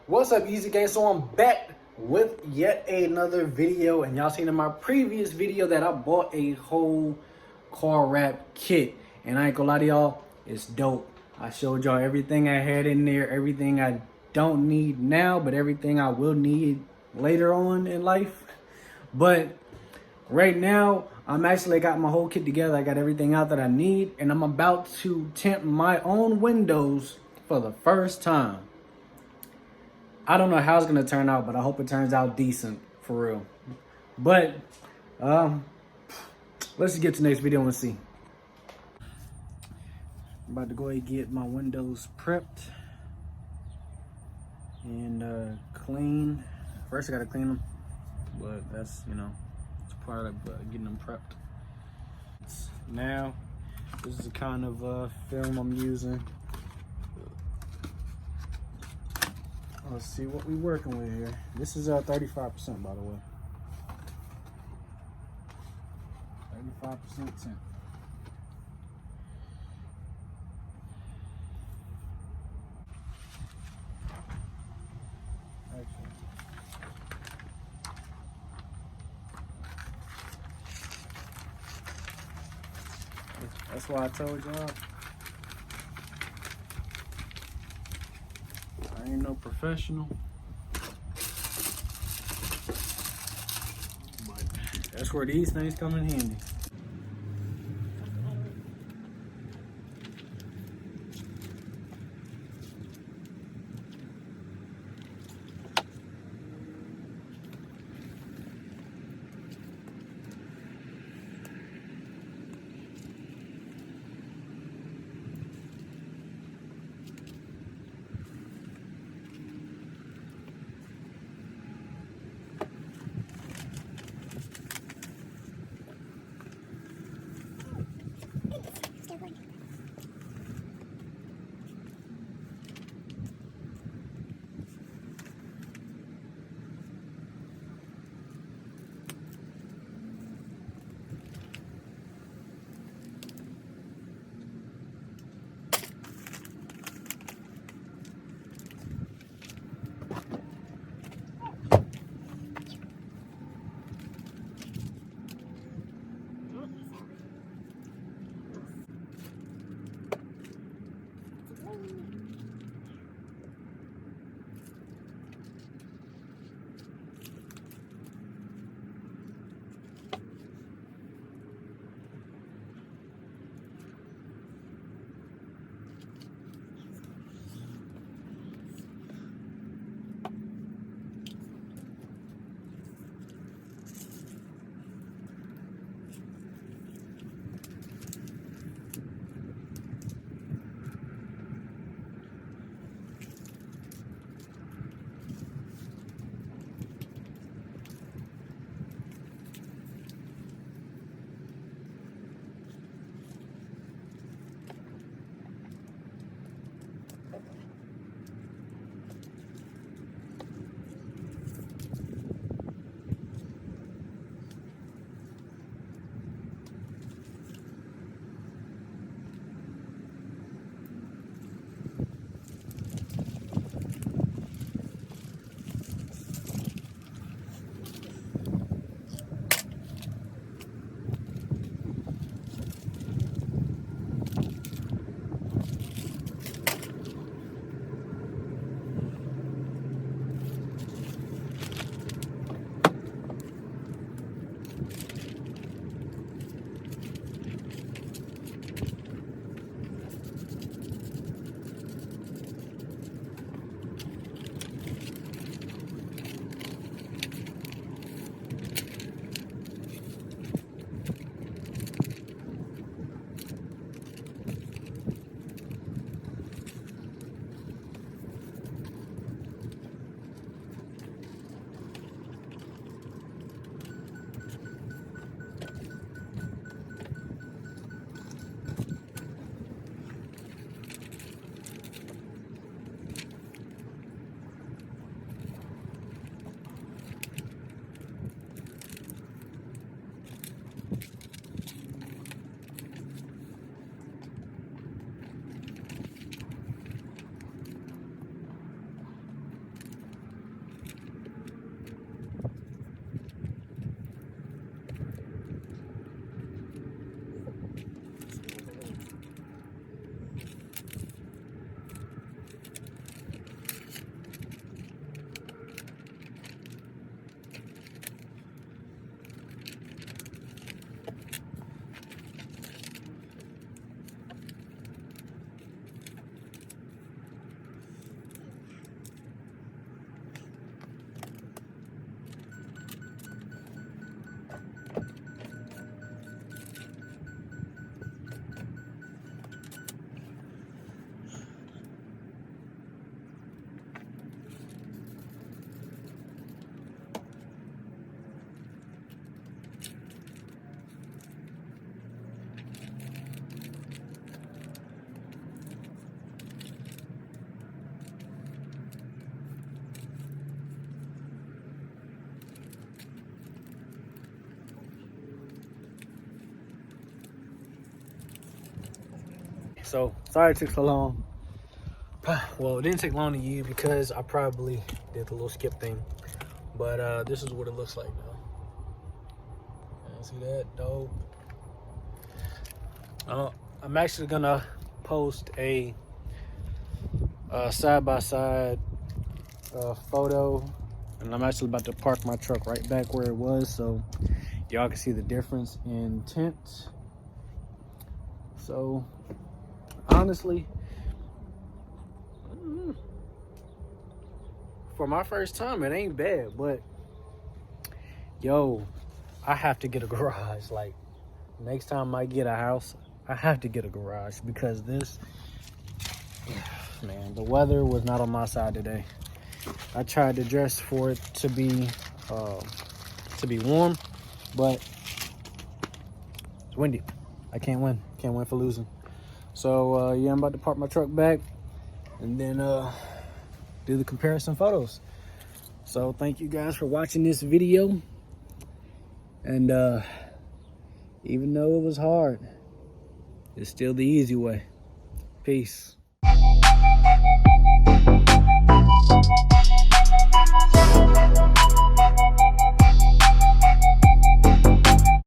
What's up, Easy Gang? So I'm back with yet another video, and y'all seen in my previous video that I bought a whole car wrap kit, and I ain't gonna lie to y'all, it's dope. I showed y'all everything I had in there, everything I don't need now, but everything I will need later on in life. But right now, I'm actually got my whole kit together. I got everything out that I need, and I'm about to tint my own windows for the first time. I don't know how it's gonna turn out, but I hope it turns out decent for real. But let's just get to the next video and see. I'm about to go ahead and get my windows prepped and cleaned. First, I gotta clean them, but that's it's part of getting them prepped. Now, this is the kind of film I'm using. Let's see what we're working with here. This is 35%, by the way. 35% tint. Actually, that's why I told y'all I ain't no professional. But that's where these things come in handy. So sorry it took so long. Well, it didn't take long to you because I probably did the little skip thing. But this is what it looks like now. See that? Dope. I'm actually gonna post a side-by-side photo, and I'm actually about to park my truck right back where it was so y'all can see the difference in tint. So honestly, for my first time, it ain't bad, but yo, I have to get a garage. Like, next time I get a house, I have to get a garage because this, man, the weather was not on my side today. I tried to dress for it to be warm, but it's windy. I can't win. Can't win for losing. So yeah, I'm about to park my truck back and then do the comparison photos. So thank you guys for watching this video. And even though it was hard, it's still the easy way. Peace.